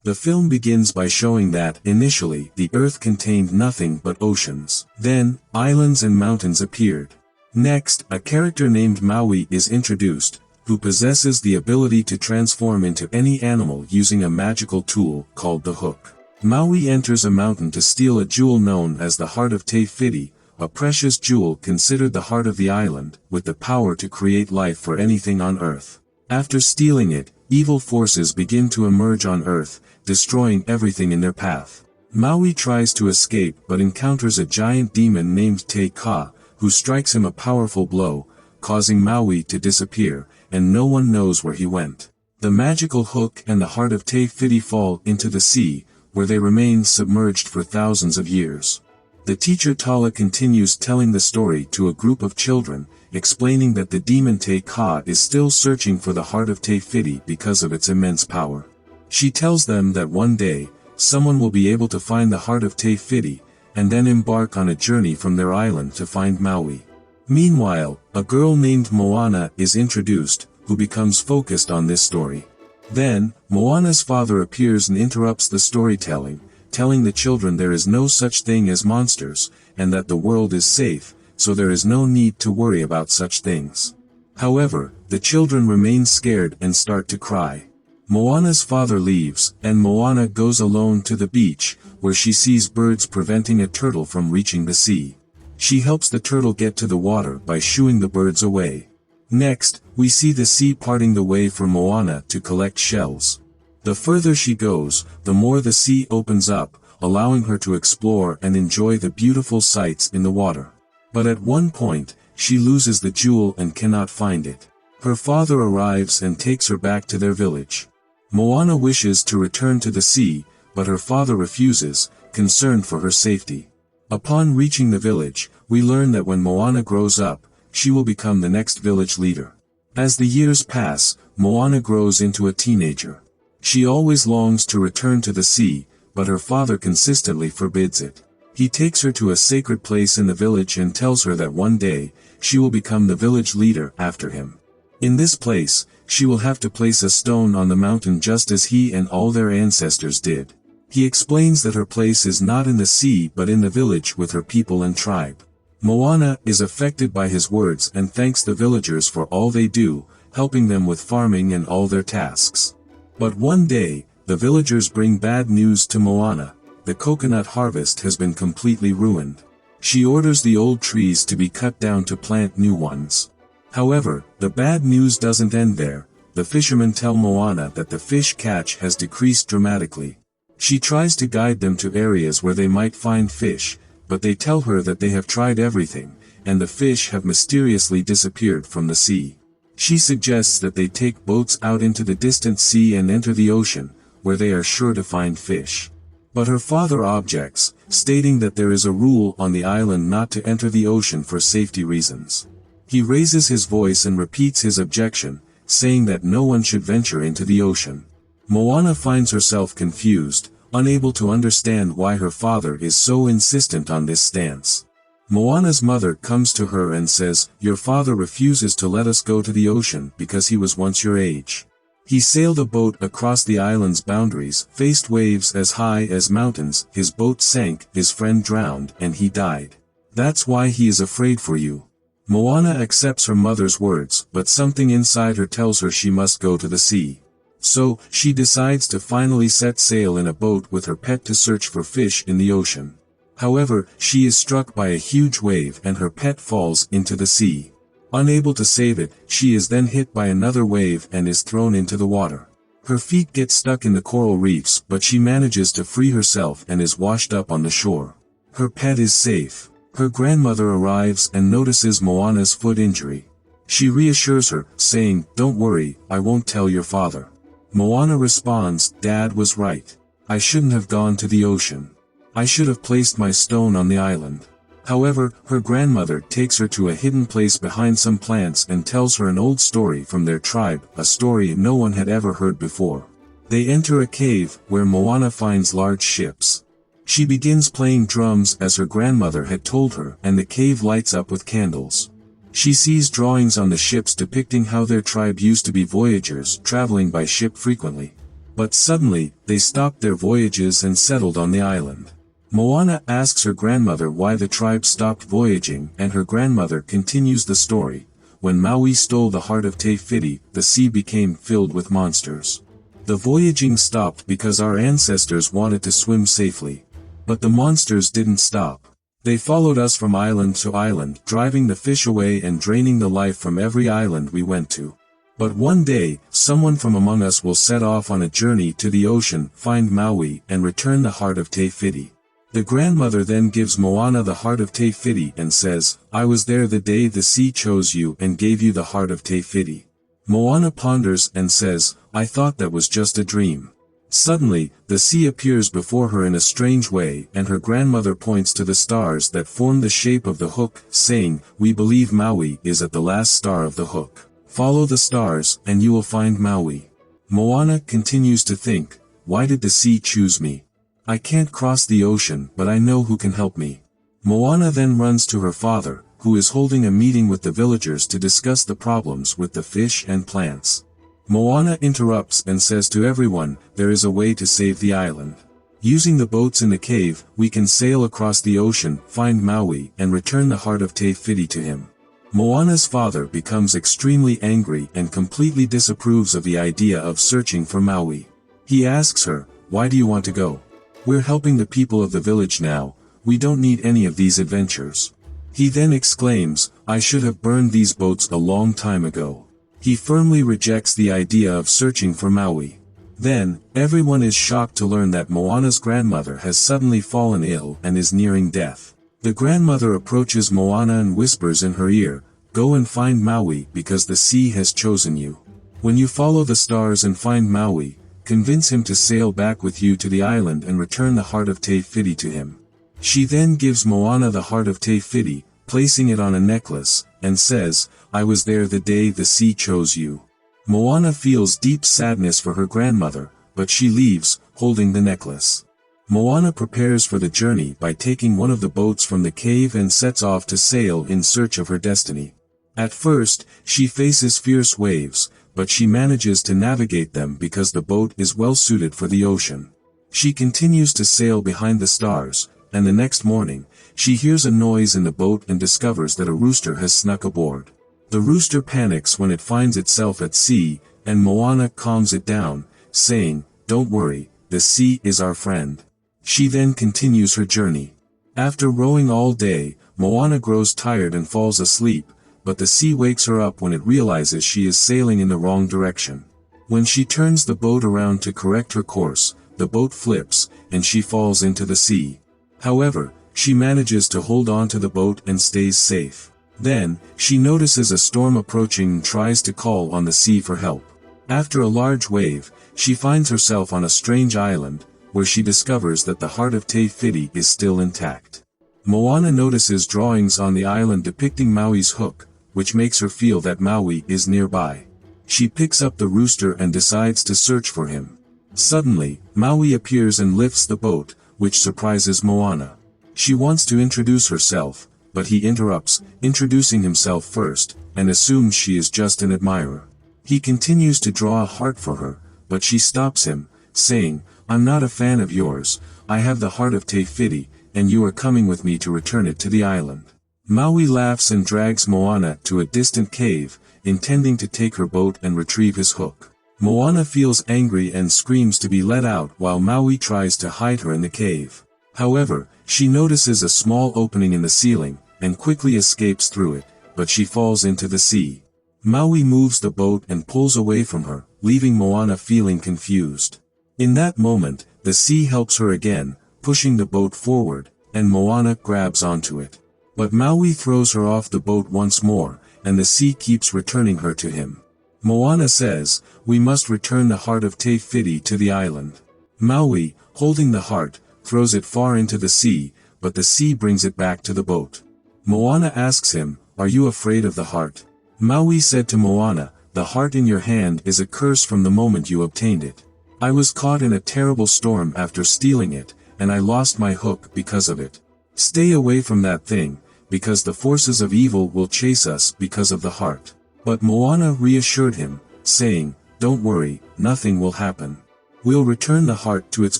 The film begins by showing that, initially, the Earth contained nothing but oceans. Then, islands and mountains appeared. Next, a character named Maui is introduced, who possesses the ability to transform into any animal using a magical tool called the hook. Maui enters a mountain to steal a jewel known as the Heart of Te Fiti, a precious jewel considered the heart of the island, with the power to create life for anything on Earth. After stealing it, evil forces begin to emerge on Earth, destroying everything in their path. Maui tries to escape but encounters a giant demon named Te Ka, who strikes him a powerful blow, causing Maui to disappear, and no one knows where he went. The magical hook and the Heart of Te Fiti fall into the sea, where they remain submerged for thousands of years. The teacher Tala continues telling the story to a group of children, explaining that the demon Te Ka is still searching for the Heart of Te Fiti because of its immense power. She tells them that one day, someone will be able to find the Heart of Te Fiti, and then embark on a journey from their island to find Maui. Meanwhile, a girl named Moana is introduced, who becomes focused on this story. Then, Moana's father appears and interrupts the storytelling, telling the children there is no such thing as monsters, and that the world is safe, so there is no need to worry about such things. However, the children remain scared and start to cry. Moana's father leaves, and Moana goes alone to the beach, where she sees birds preventing a turtle from reaching the sea. She helps the turtle get to the water by shooing the birds away. Next, we see the sea parting the way for Moana to collect shells. The further she goes, the more the sea opens up, allowing her to explore and enjoy the beautiful sights in the water. But at one point, she loses the jewel and cannot find it. Her father arrives and takes her back to their village. Moana wishes to return to the sea, but her father refuses, concerned for her safety. Upon reaching the village, we learn that when Moana grows up, she will become the next village leader. As the years pass, Moana grows into a teenager. She always longs to return to the sea, but her father consistently forbids it. He takes her to a sacred place in the village and tells her that one day, she will become the village leader after him. In this place, she will have to place a stone on the mountain just as he and all their ancestors did. He explains that her place is not in the sea but in the village with her people and tribe. Moana is affected by his words and thanks the villagers for all they do, helping them with farming and all their tasks. But one day, the villagers bring bad news to Moana. The coconut harvest has been completely ruined. She orders the old trees to be cut down to plant new ones. However, the bad news doesn't end there. The fishermen tell Moana that the fish catch has decreased dramatically. She tries to guide them to areas where they might find fish, but they tell her that they have tried everything, and the fish have mysteriously disappeared from the sea. She suggests that they take boats out into the distant sea and enter the ocean, where they are sure to find fish. But her father objects, stating that there is a rule on the island not to enter the ocean for safety reasons. He raises his voice and repeats his objection, saying that no one should venture into the ocean. Moana finds herself confused, unable to understand why her father is so insistent on this stance. Moana's mother comes to her and says, "Your father refuses to let us go to the ocean because he was once your age. He sailed a boat across the island's boundaries, faced waves as high as mountains, his boat sank, his friend drowned, and he died. That's why he is afraid for you." Moana accepts her mother's words, but something inside her tells her she must go to the sea. So, she decides to finally set sail in a boat with her pet to search for fish in the ocean. However, she is struck by a huge wave and her pet falls into the sea. Unable to save it, she is then hit by another wave and is thrown into the water. Her feet get stuck in the coral reefs, but she manages to free herself and is washed up on the shore. Her pet is safe. Her grandmother arrives and notices Moana's foot injury. She reassures her, saying, "Don't worry, I won't tell your father." Moana responds, "Dad was right. I shouldn't have gone to the ocean. I should have placed my stone on the island." However, her grandmother takes her to a hidden place behind some plants and tells her an old story from their tribe, a story no one had ever heard before. They enter a cave, where Moana finds large ships. She begins playing drums as her grandmother had told her, and the cave lights up with candles. She sees drawings on the ships depicting how their tribe used to be voyagers, traveling by ship frequently. But suddenly, they stopped their voyages and settled on the island. Moana asks her grandmother why the tribe stopped voyaging, and her grandmother continues the story. When Maui stole the heart of Te Fiti, the sea became filled with monsters. The voyaging stopped because our ancestors wanted to swim safely. But the monsters didn't stop. They followed us from island to island, driving the fish away and draining the life from every island we went to. But one day, someone from among us will set off on a journey to the ocean, find Maui, and return the heart of Te Fiti. The grandmother then gives Moana the heart of Te Fiti and says, "I was there the day the sea chose you and gave you the heart of Te Fiti." Moana ponders and says, "I thought that was just a dream." Suddenly, the sea appears before her in a strange way, and her grandmother points to the stars that form the shape of the hook, saying, "We believe Maui is at the last star of the hook. Follow the stars, and you will find Maui." Moana continues to think, "Why did the sea choose me? I can't cross the ocean, but I know who can help me." Moana then runs to her father, who is holding a meeting with the villagers to discuss the problems with the fish and plants. Moana interrupts and says to everyone, there is a way to save the island. Using the boats in the cave, we can sail across the ocean, find Maui, and return the heart of Te Fiti to him. Moana's father becomes extremely angry and completely disapproves of the idea of searching for Maui. He asks her, "Why do you want to go? We're helping the people of the village now, we don't need any of these adventures." He then exclaims, "I should have burned these boats a long time ago." He firmly rejects the idea of searching for Maui. Then, everyone is shocked to learn that Moana's grandmother has suddenly fallen ill and is nearing death. The grandmother approaches Moana and whispers in her ear, "Go and find Maui because the sea has chosen you. When you follow the stars and find Maui, convince him to sail back with you to the island and return the heart of Te Fiti to him." She then gives Moana the heart of Te Fiti, placing it on a necklace, and says, "I was there the day the sea chose you." Moana feels deep sadness for her grandmother, but she leaves, holding the necklace. Moana prepares for the journey by taking one of the boats from the cave and sets off to sail in search of her destiny. At first, she faces fierce waves, but she manages to navigate them because the boat is well suited for the ocean. She continues to sail behind the stars, and the next morning, she hears a noise in the boat and discovers that a rooster has snuck aboard. The rooster panics when it finds itself at sea, and Moana calms it down, saying, "Don't worry, the sea is our friend." She then continues her journey. After rowing all day, Moana grows tired and falls asleep, but the sea wakes her up when it realizes she is sailing in the wrong direction. When she turns the boat around to correct her course, the boat flips, and she falls into the sea. However, she manages to hold on to the boat and stays safe. Then, she notices a storm approaching and tries to call on the sea for help. After a large wave, she finds herself on a strange island, where she discovers that the heart of Te Fiti is still intact. Moana notices drawings on the island depicting Maui's hook, which makes her feel that Maui is nearby. She picks up the rooster and decides to search for him. Suddenly, Maui appears and lifts the boat, which surprises Moana. She wants to introduce herself, but he interrupts, introducing himself first, and assumes she is just an admirer. He continues to draw a heart for her, but she stops him, saying, "I'm not a fan of yours, I have the heart of Te Fiti, and you are coming with me to return it to the island." Maui laughs and drags Moana to a distant cave, intending to take her boat and retrieve his hook. Moana feels angry and screams to be let out while Maui tries to hide her in the cave. However, she notices a small opening in the ceiling, and quickly escapes through it, but she falls into the sea. Maui moves the boat and pulls away from her, leaving Moana feeling confused. In that moment, the sea helps her again, pushing the boat forward, and Moana grabs onto it. But Maui throws her off the boat once more, and the sea keeps returning her to him. Moana says, "We must return the heart of Te Fiti to the island." Maui, holding the heart, throws it far into the sea, but the sea brings it back to the boat. Moana asks him, "Are you afraid of the heart?" Maui said to Moana, "The heart in your hand is a curse from the moment you obtained it. I was caught in a terrible storm after stealing it, and I lost my hook because of it. Stay away from that thing, because the forces of evil will chase us because of the heart." But Moana reassured him, saying, "Don't worry, nothing will happen." We'll return the heart to its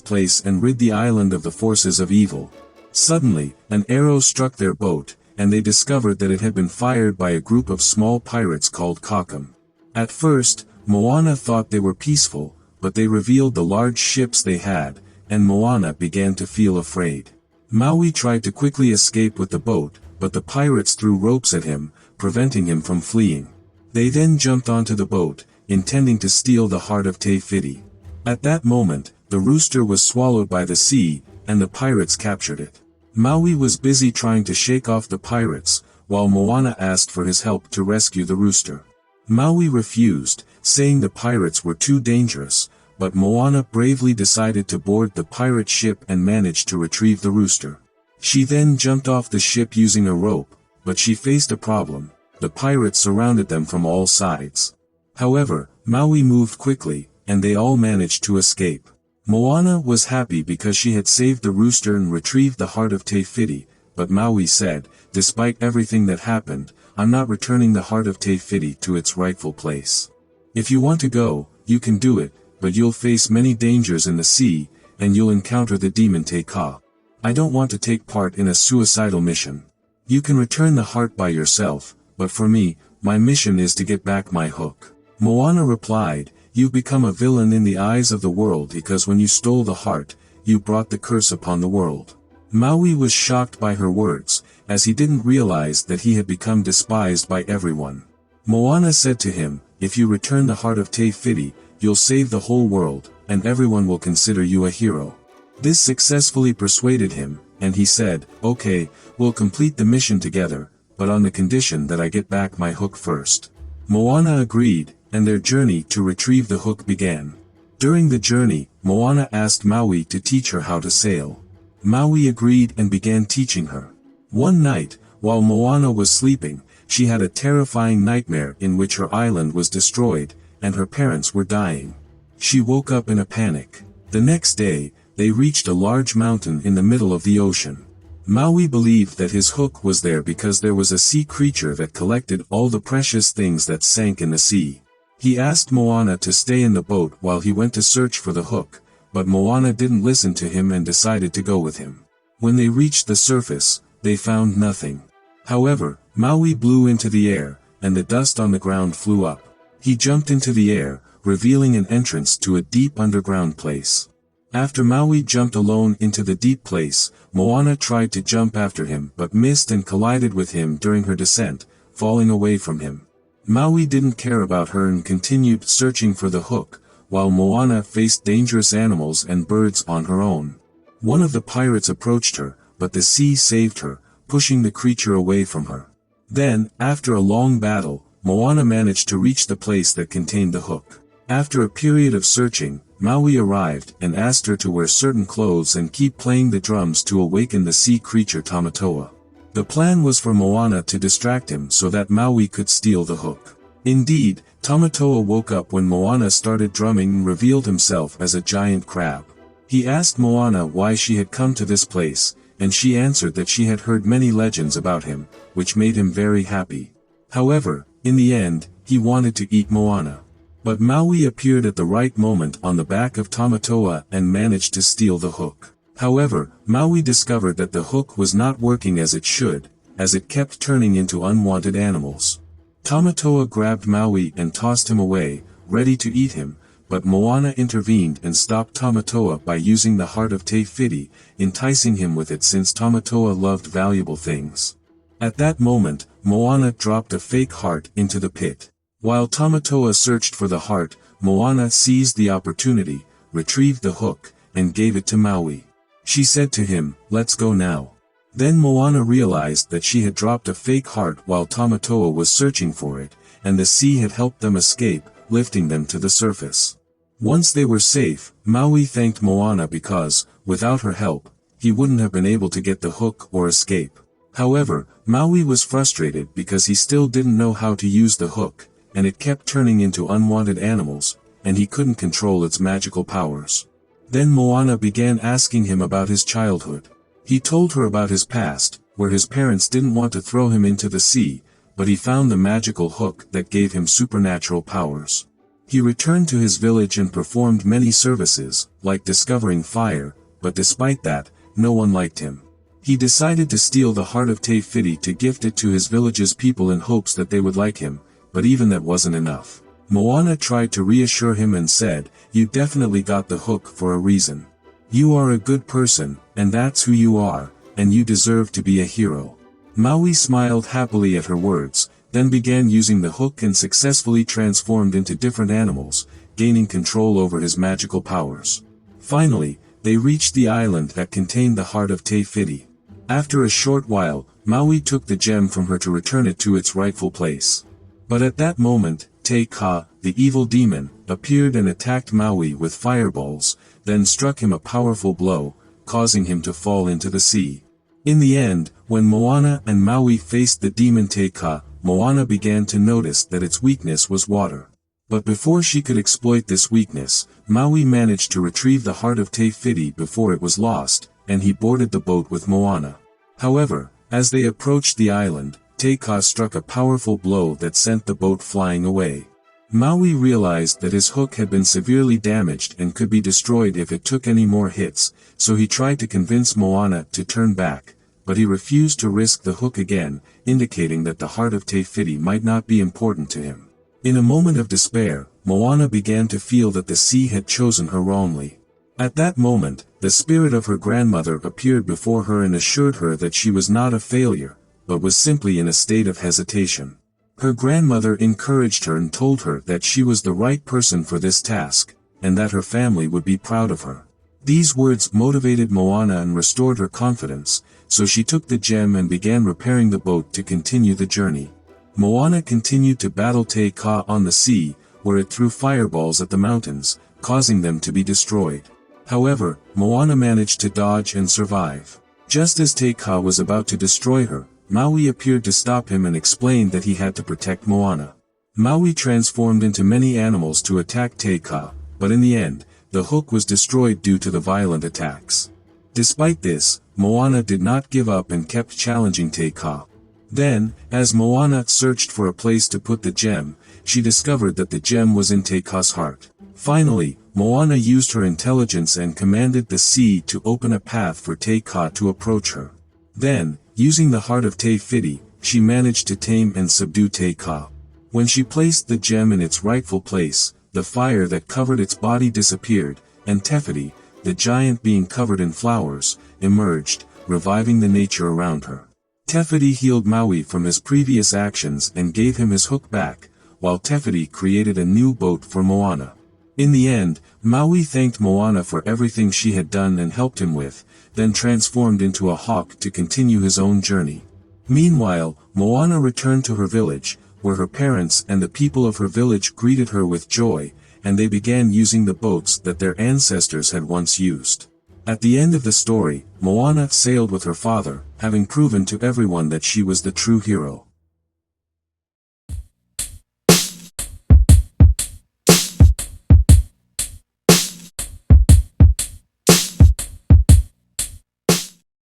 place and rid the island of the forces of evil. Suddenly, an arrow struck their boat, and they discovered that it had been fired by a group of small pirates called Kakum. At first, Moana thought they were peaceful, but they revealed the large ships they had, and Moana began to feel afraid. Maui tried to quickly escape with the boat, but the pirates threw ropes at him, preventing him from fleeing. They then jumped onto the boat, intending to steal the heart of Te Fiti. At that moment, the rooster was swallowed by the sea, and the pirates captured it. Maui was busy trying to shake off the pirates, while Moana asked for his help to rescue the rooster. Maui refused, saying the pirates were too dangerous, but Moana bravely decided to board the pirate ship and managed to retrieve the rooster. She then jumped off the ship using a rope, but she faced a problem. The pirates surrounded them from all sides. However, Maui moved quickly, and they all managed to escape. Moana was happy because she had saved the rooster and retrieved the heart of Te Fiti, but Maui said, "Despite everything that happened, I'm not returning the heart of Te Fiti to its rightful place. If you want to go, you can do it, but you'll face many dangers in the sea, and you'll encounter the demon Te Ka. I don't want to take part in a suicidal mission. You can return the heart by yourself, but for me, my mission is to get back my hook." Moana replied, "You've become a villain in the eyes of the world because when you stole the heart, you brought the curse upon the world." Maui was shocked by her words, as he didn't realize that he had become despised by everyone. Moana said to him, "If you return the heart of Te Fiti, you'll save the whole world, and everyone will consider you a hero." This successfully persuaded him, and he said, "Okay, we'll complete the mission together, but on the condition that I get back my hook first." Moana agreed, and their journey to retrieve the hook began. During the journey, Moana asked Maui to teach her how to sail. Maui agreed and began teaching her. One night, while Moana was sleeping, she had a terrifying nightmare in which her island was destroyed, and her parents were dying. She woke up in a panic. The next day, they reached a large mountain in the middle of the ocean. Maui believed that his hook was there because there was a sea creature that collected all the precious things that sank in the sea. He asked Moana to stay in the boat while he went to search for the hook, but Moana didn't listen to him and decided to go with him. When they reached the surface, they found nothing. However, Maui blew into the air, and the dust on the ground flew up. He jumped into the air, revealing an entrance to a deep underground place. After Maui jumped alone into the deep place, Moana tried to jump after him but missed and collided with him during her descent, falling away from him. Maui didn't care about her and continued searching for the hook, while Moana faced dangerous animals and birds on her own. One of the pirates approached her, but the sea saved her, pushing the creature away from her. Then, after a long battle, Moana managed to reach the place that contained the hook. After a period of searching, Maui arrived and asked her to wear certain clothes and keep playing the drums to awaken the sea creature Tamatoa. The plan was for Moana to distract him so that Maui could steal the hook. Indeed, Tamatoa woke up when Moana started drumming and revealed himself as a giant crab. He asked Moana why she had come to this place, and she answered that she had heard many legends about him, which made him very happy. However, in the end, he wanted to eat Moana. But Maui appeared at the right moment on the back of Tamatoa and managed to steal the hook. However, Maui discovered that the hook was not working as it should, as it kept turning into unwanted animals. Tamatoa grabbed Maui and tossed him away, ready to eat him, but Moana intervened and stopped Tamatoa by using the heart of Te Fiti, enticing him with it since Tamatoa loved valuable things. At that moment, Moana dropped a fake heart into the pit. While Tamatoa searched for the heart, Moana seized the opportunity, retrieved the hook, and gave it to Maui. She said to him, "Let's go now." Then Moana realized that she had dropped a fake heart while Tamatoa was searching for it, and the sea had helped them escape, lifting them to the surface. Once they were safe, Maui thanked Moana because, without her help, he wouldn't have been able to get the hook or escape. However, Maui was frustrated because he still didn't know how to use the hook, and it kept turning into unwanted animals, and he couldn't control its magical powers. Then Moana began asking him about his childhood. He told her about his past, where his parents didn't want to throw him into the sea, but he found the magical hook that gave him supernatural powers. He returned to his village and performed many services, like discovering fire, but despite that, no one liked him. He decided to steal the heart of Te Fiti to gift it to his village's people in hopes that they would like him, but even that wasn't enough. Moana tried to reassure him and said, "You definitely got the hook for a reason. You are a good person, and that's who you are, and you deserve to be a hero." Maui smiled happily at her words, then began using the hook and successfully transformed into different animals, gaining control over his magical powers. Finally, they reached the island that contained the heart of Te Fiti. After a short while, Maui took the gem from her to return it to its rightful place. But at that moment, Te Ka, the evil demon, appeared and attacked Maui with fireballs, then struck him a powerful blow, causing him to fall into the sea. In the end, when Moana and Maui faced the demon Te Ka, Moana began to notice that its weakness was water. But before she could exploit this weakness, Maui managed to retrieve the heart of Te Fiti before it was lost, and he boarded the boat with Moana. However, as they approached the island, Te Ka struck a powerful blow that sent the boat flying away. Maui realized that his hook had been severely damaged and could be destroyed if it took any more hits, so he tried to convince Moana to turn back, but he refused to risk the hook again, indicating that the heart of Te Fiti might not be important to him. In a moment of despair, Moana began to feel that the sea had chosen her wrongly. At that moment, the spirit of her grandmother appeared before her and assured her that she was not a failure, but was simply in a state of hesitation. Her grandmother encouraged her and told her that she was the right person for this task, and that her family would be proud of her. These words motivated Moana and restored her confidence, so she took the gem and began repairing the boat to continue the journey. Moana continued to battle Te Ka on the sea, where it threw fireballs at the mountains, causing them to be destroyed. However, Moana managed to dodge and survive. Just as Te Ka was about to destroy her, Maui appeared to stop him and explained that he had to protect Moana. Maui transformed into many animals to attack Te Ka, but in the end, the hook was destroyed due to the violent attacks. Despite this, Moana did not give up and kept challenging Te Ka. Then, as Moana searched for a place to put the gem, she discovered that the gem was in Te Ka's heart. Finally, Moana used her intelligence and commanded the sea to open a path for Te Ka to approach her. Then, using the heart of Te Fiti, she managed to tame and subdue Te Ka. When she placed the gem in its rightful place, the fire that covered its body disappeared, and Te Fiti, the giant being covered in flowers, emerged, reviving the nature around her. Te Fiti healed Maui from his previous actions and gave him his hook back, while Te Fiti created a new boat for Moana. In the end, Maui thanked Moana for everything she had done and helped him with, then transformed into a hawk to continue his own journey. Meanwhile, Moana returned to her village, where her parents and the people of her village greeted her with joy, and they began using the boats that their ancestors had once used. At the end of the story, Moana sailed with her father, having proven to everyone that she was the true hero.